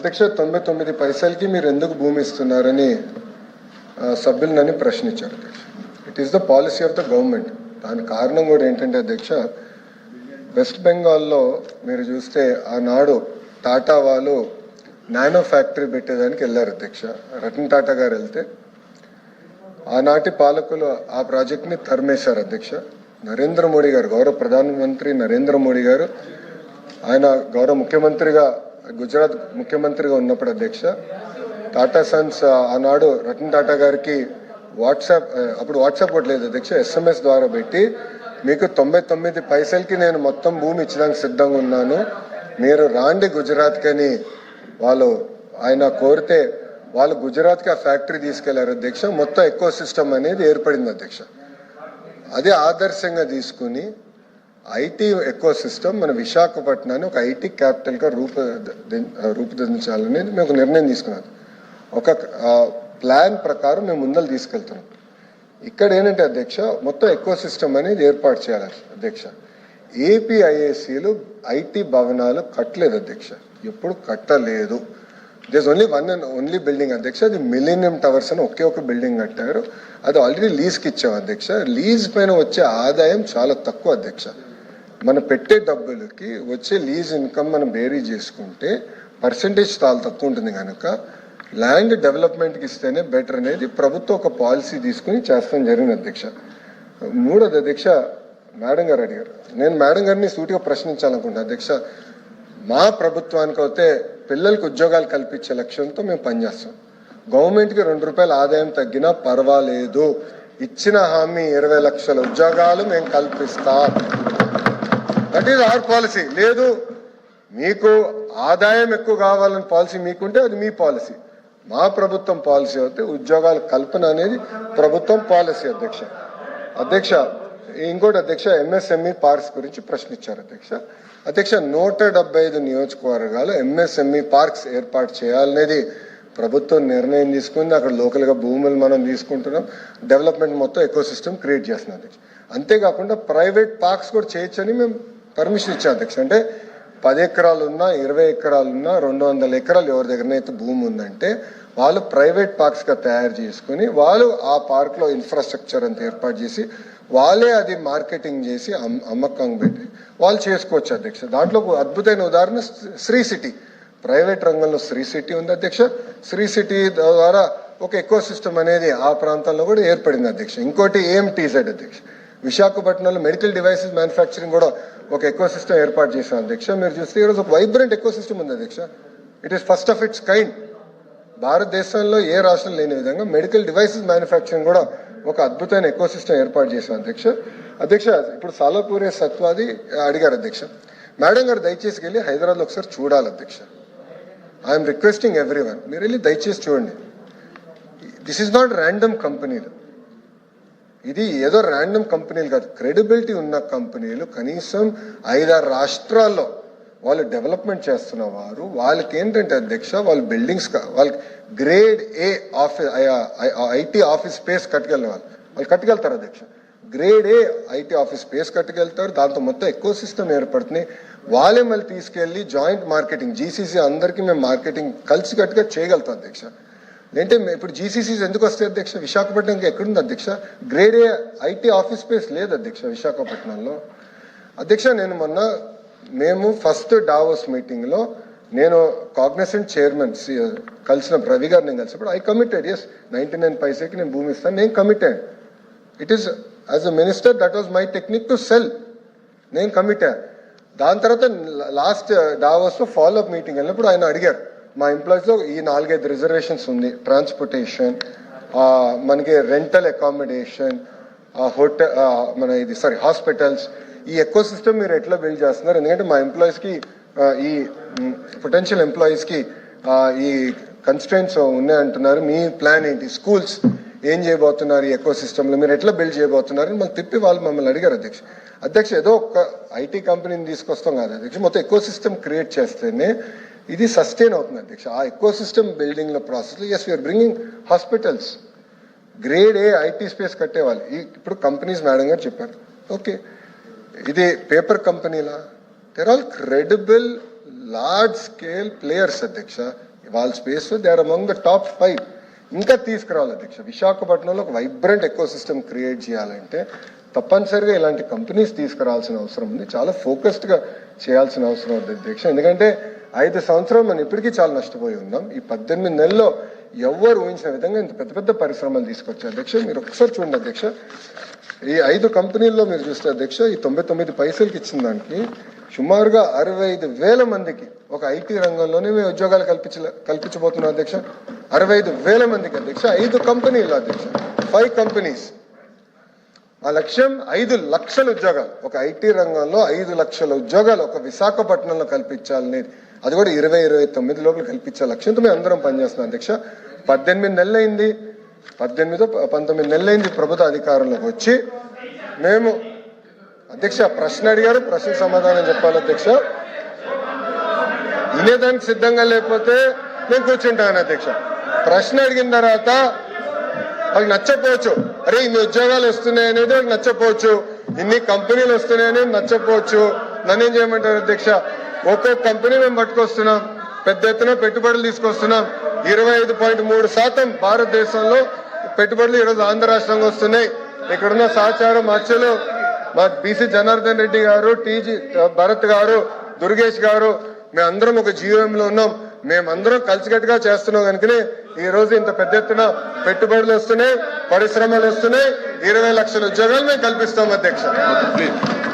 అధ్యక్ష 99 పైసలకి మీరు ఎందుకు భూమి ఇస్తున్నారని సభ్యులు నన్ను ప్రశ్నించారు అధ్యక్ష. It is the policy of the government. దాని కారణం కూడా ఏంటంటే అధ్యక్ష, వెస్ట్ బెంగాల్లో మీరు చూస్తే ఆనాడు టాటా వాళ్ళు నానో ఫ్యాక్టరీ పెట్టేదానికి వెళ్ళారు అధ్యక్ష. రతన్ టాటా గారు వెళ్తే ఆనాటి పాలకులు ఆ ప్రాజెక్ట్ని తరిమేశారు అధ్యక్ష. నరేంద్ర మోడీ గారు, గౌరవ ప్రధానమంత్రి నరేంద్ర మోడీ గారు, ఆయన గౌరవ ముఖ్యమంత్రిగా గుజరాత్ ముఖ్యమంత్రిగా ఉన్నప్పుడు అధ్యక్ష, టాటా సన్స్ ఆనాడు రతన్ టాటా గారికి అప్పుడు వాట్సాప్ కూడా లేదు అధ్యక్ష, SMS ద్వారా పెట్టి మీకు 99 పైసలకి నేను మొత్తం భూమి ఇచ్చడానికి సిద్ధంగా ఉన్నాను, మీరు రాండి గుజరాత్కి అని ఆయన కోరితే వాళ్ళు గుజరాత్కి ఆ ఫ్యాక్టరీ తీసుకెళ్లారు అధ్యక్ష. మొత్తం ఎకో సిస్టమ్ అనేది ఏర్పడింది అధ్యక్ష. అదే ఆదర్శంగా తీసుకుని ఐటీ ఎకో సిస్టమ్ మన విశాఖపట్నాన్ని ఒక ఐటీ క్యాపిటల్గా రూపుదిద్దించాలనేది మేము ఒక నిర్ణయం తీసుకున్నాం. ఒక ప్లాన్ ప్రకారం మేము ముందలు తీసుకెళ్తున్నాం. ఇక్కడ ఏంటంటే అధ్యక్ష, మొత్తం ఎకో సిస్టమ్ అనేది ఏర్పాటు చేయాలి అధ్యక్ష. ఏపీఐఏసీలు ఐటీ భవనాలు కట్టలేదు అధ్యక్ష, ఎప్పుడు కట్టలేదు. దిస్ ఓన్లీ బిల్డింగ్ అధ్యక్ష, అది మిలీనియం టవర్స్ అని ఒకే ఒక బిల్డింగ్ కట్టారు. అది ఆల్రెడీ లీజ్కి ఇచ్చాం అధ్యక్ష. లీజ్ పైన వచ్చే ఆదాయం చాలా తక్కువ అధ్యక్ష. మనం పెట్టే డబ్బులకి వచ్చే లీజ్ ఇన్కమ్ మనం బేరీ చేసుకుంటే పర్సంటేజ్ చాలా తక్కువ ఉంటుంది కనుక ల్యాండ్ డెవలప్మెంట్కి ఇస్తేనే బెటర్ అనేది ప్రభుత్వం ఒక పాలసీ తీసుకుని చేస్తాం జరిగింది అధ్యక్ష. మూడోది అధ్యక్ష, మేడం గారు అడిగారు, నేను మేడం గారిని సూటిగా ప్రశ్నించాలనుకుంటున్నాను అధ్యక్ష. మా ప్రభుత్వానికి అయితే పిల్లలకు ఉద్యోగాలు కల్పించే లక్ష్యంతో మేము పనిచేస్తాం. గవర్నమెంట్కి 2 రూపాయల ఆదాయం తగ్గినా పర్వాలేదు, ఇచ్చిన హామీ 20 లక్షల ఉద్యోగాలు మేము కల్పిస్తాం. That is our policy. లేదు మీకు ఆదాయం ఎక్కువ కావాలని పాలసీ మీకుంటే అది మీ పాలసీ. మా ప్రభుత్వం పాలసీ అయితే ఉద్యోగాల కల్పన అనేది ప్రభుత్వం పాలసీ అధ్యక్ష. అధ్యక్ష ఇంకోటి అధ్యక్ష, MSME పార్క్స్ గురించి ప్రశ్నించారు అధ్యక్ష. అధ్యక్ష 175 నియోజకవర్గాలు MSME పార్క్స్ ఏర్పాటు చేయాలనేది ప్రభుత్వం నిర్ణయం తీసుకుంది. అక్కడ లోకల్గా భూములు మనం తీసుకుంటున్నాం, డెవలప్మెంట్ మొత్తం ఎకో సిస్టమ్ క్రియేట్ చేస్తున్నాం అధ్యక్ష. అంతేకాకుండా ప్రైవేట్ పార్క్స్ కూడా చేయొచ్చని మేము పర్మిషన్ ఇచ్చాం అధ్యక్ష. అంటే 10 ఎకరాలు ఉన్నా 20 ఎకరాలు ఉన్నా 200 ఎకరాలు ఎవరి దగ్గరనైతే భూమి ఉందంటే వాళ్ళు ప్రైవేట్ పార్క్స్గా తయారు చేసుకుని వాళ్ళు ఆ పార్క్లో ఇన్ఫ్రాస్ట్రక్చర్ అంతా ఏర్పాటు చేసి వాళ్ళే అది మార్కెటింగ్ చేసి అమ్మకం పెట్టి వాళ్ళు చేసుకోవచ్చు అధ్యక్ష. దాంట్లో అద్భుతమైన ఉదాహరణ శ్రీ సిటీ. ప్రైవేట్ రంగంలో శ్రీ సిటీ ఉంది అధ్యక్ష. శ్రీ సిటీ ద్వారా ఒక ఎకో సిస్టమ్ అనేది ఆ ప్రాంతంలో కూడా ఏర్పడింది అధ్యక్ష. ఇంకోటి AMTZ అధ్యక్ష, విశాఖపట్నంలో మెడికల్ డివైసెస్ మ్యానుఫ్యాక్చరింగ్ కూడా ఒక ఎకో సిస్టమ్ ఏర్పాటు చేశాం అధ్యక్ష. మీరు చూస్తే ఈరోజు ఒక వైబ్రెంట్ ఎకో సిస్టమ్ ఉంది అధ్యక్ష. It is first of it's kind. భారతదేశంలో ఏ రాష్ట్రం లేని విధంగా మెడికల్ డివైసెస్ మ్యానుఫ్యాక్చరింగ్ కూడా ఒక అద్భుతమైన ఎకో సిస్టమ్ ఏర్పాటు చేశాం అధ్యక్ష. అధ్యక్ష ఇప్పుడు సాలాపూరే సత్వాది అడిగారు అధ్యక్ష. మేడం గారు దయచేసి వెళ్ళి హైదరాబాద్లో ఒకసారి చూడాలి అధ్యక్ష. ఐఎమ్ రిక్వెస్టింగ్ ఎవ్రీవన్, మీరు వెళ్ళి దయచేసి చూడండి. దిస్ ఈజ్ నాట్ ర్యాండమ్ కంపెనీలు, ఇది ఏదో ర్యాండమ్ కంపెనీలు కాదు, క్రెడిబిలిటీ ఉన్న కంపెనీలు. కనీసం 5-6 రాష్ట్రాల్లో వాళ్ళు డెవలప్మెంట్ చేస్తున్న వారు. వాళ్ళకి ఏంటంటే అధ్యక్ష, వాళ్ళ బిల్డింగ్స్ వాళ్ళకి grade A IT office space వాళ్ళు కట్టుకెళ్తారు అధ్యక్ష. Grade A IT office space కట్టుకెళ్తారు. దాంతో మొత్తం ఎకో సిస్టమ్ ఏర్పడుతుంది. వాళ్ళే మళ్ళీ తీసుకెళ్ళి జాయింట్ మార్కెటింగ్, GCC అందరికీ మేము మార్కెటింగ్ కలిసి కట్టుగా చేయగలుగుతాం అధ్యక్ష. అంటే ఇప్పుడు GCCs ఎందుకు వస్తాయి అధ్యక్ష? విశాఖపట్నం ఎక్కడుంది అధ్యక్ష? Grade A IT office space లేదు అధ్యక్ష విశాఖపట్నంలో. అధ్యక్ష మేము ఫస్ట్ డావోస్ మీటింగ్లో నేను కాగ్నిసెంట్ చైర్మన్ కలిసిన రవి గారు నేను కలిసినప్పుడు ఐ కమిటెడ్, ఎస్ 99 పైసకి నేను భూమి ఇస్తాను, నేను committed. It is as a minister that was my technique to cell, నేను కమిటెడ్. దాని తర్వాత లాస్ట్ డావోస్లో ఫాలోఅప్ మీటింగ్ వెళ్ళినప్పుడు ఆయన అడిగారు, మా ఎంప్లాయీస్లో ఈ 4-5 రిజర్వేషన్స్ ఉంది, ట్రాన్స్పోర్టేషన్, మనకి రెంటల్ అకామిడేషన్, హాస్పిటల్స్, ఈ ఎకో సిస్టమ్ మీరు ఎట్లా బిల్డ్ చేస్తున్నారు? ఎందుకంటే మా ఎంప్లాయీస్కి ఈ పొటెన్షియల్ ఎంప్లాయీస్కి ఈ కన్స్ట్రెంట్స్ ఉన్నాయంటున్నారు, మీ ప్లాన్ ఏంటి? స్కూల్స్ ఏం చేయబోతున్నారు ఈ ఎకో సిస్టంలో, మీరు ఎట్లా బిల్డ్ చేయబోతున్నారు అని తిప్పి వాళ్ళు మమ్మల్ని అడిగారు అధ్యక్ష. ఏదో ఒక ఐటీ కంపెనీని తీసుకొస్తాం కాదు అధ్యక్ష, మొత్తం ఎకో సిస్టమ్ క్రియేట్ చేస్తేనే ఇది సస్టైన్ అవుతుంది అధ్యక్ష. ఆ ఎకో సిస్టమ్ బిల్డింగ్లో ప్రాసెస్లో as we are bringing hospitals, grade A IT space కట్టేవాళ్ళు. ఇప్పుడు కంపెనీస్ మేడం గారు చెప్పారు, ఓకే ఇది పేపర్ కంపెనీలా? There all credible large scale players అధ్యక్ష. వాళ్ళ space they are among the top 5. ఇంకా తీసుకురావాలి అధ్యక్ష. విశాఖపట్నంలో ఒక వైబ్రెంట్ ఎకో సిస్టమ్ క్రియేట్ చేయాలంటే తప్పనిసరిగా ఇలాంటి కంపెనీస్ తీసుకురావాల్సిన అవసరం ఉంది. చాలా ఫోకస్డ్గా చేయాల్సిన అవసరం ఉంది అధ్యక్ష. ఎందుకంటే 5 సంవత్సరాలు మనం ఇప్పటికీ చాలా నష్టపోయి ఉన్నాం. ఈ 18 నెలల్లో ఎవ్వరు ఊహించిన విధంగా ఇంత పెద్ద పెద్ద పరిశ్రమలు తీసుకొచ్చారు అధ్యక్ష. మీరు ఒకసారి చూడండి అధ్యక్ష, ఈ 5 కంపెనీల్లో మీరు చూస్తే అధ్యక్ష, ఈ 99 పైసలకి ఇచ్చిన దానికి సుమారుగా 65,000 మందికి ఒక ఐటీ రంగంలోనే మేము ఉద్యోగాలు కల్పించబోతున్నాం అధ్యక్ష. 65,000 మందికి అధ్యక్ష. 5 కంపెనీలు అధ్యక్ష, 5 కంపెనీస్. ఆ లక్ష్యం 5 లక్షల ఉద్యోగాలు. ఒక ఐటీ రంగంలో 5 లక్షల ఉద్యోగాలు ఒక విశాఖపట్నంలో కల్పించాలనేది, అది కూడా 2029 లోపల కల్పించే లక్ష్యంతో మేము అందరం పనిచేస్తున్నాం అధ్యక్ష. 18 నెలలైంది, 19 నెలలైంది ప్రభుత్వ అధికారంలోకి వచ్చి. మేము అధ్యక్ష ప్రశ్న అడిగారు, ప్రశ్న సమాధానం చెప్పాలి అధ్యక్ష. వినేదానికి సిద్ధంగా లేకపోతే నేను కూర్చుంటాను అధ్యక్ష. ప్రశ్న అడిగిన తర్వాత వాళ్ళకి నచ్చపోవచ్చు, అరే ఇన్ని ఉద్యోగాలు వస్తున్నాయి అనేది వాళ్ళకి నచ్చపోవచ్చు, ఇన్ని కంపెనీలు వస్తున్నాయి అనేది నచ్చపోవచ్చు. నన్నేం చేయమంటారు అధ్యక్ష? ఒక్కొక్క కంపెనీ మేము పట్టుకొస్తున్నాం, పెద్ద ఎత్తున పెట్టుబడులు తీసుకొస్తున్నాం. 25.3% భారతదేశంలో పెట్టుబడులు ఈరోజు ఆంధ్ర రాష్ట్రంగా వస్తున్నాయి. ఇక్కడున్న సహచారం మత్స్యలు మా బీసీ జనార్దన్ రెడ్డి గారు, టీజీ భరత్ గారు, దుర్గేష్ గారు, మేమందరం ఒక జీవోఎంలో ఉన్నాం. మేమందరం కలిసికట్టుగా చేస్తున్నాం కనుకనే ఈ రోజు ఇంత పెద్ద ఎత్తున పెట్టుబడులు వస్తున్నాయి, పరిశ్రమలు వస్తున్నాయి, 20 లక్షల ఉద్యోగాలు మేము కల్పిస్తాం అధ్యక్ష.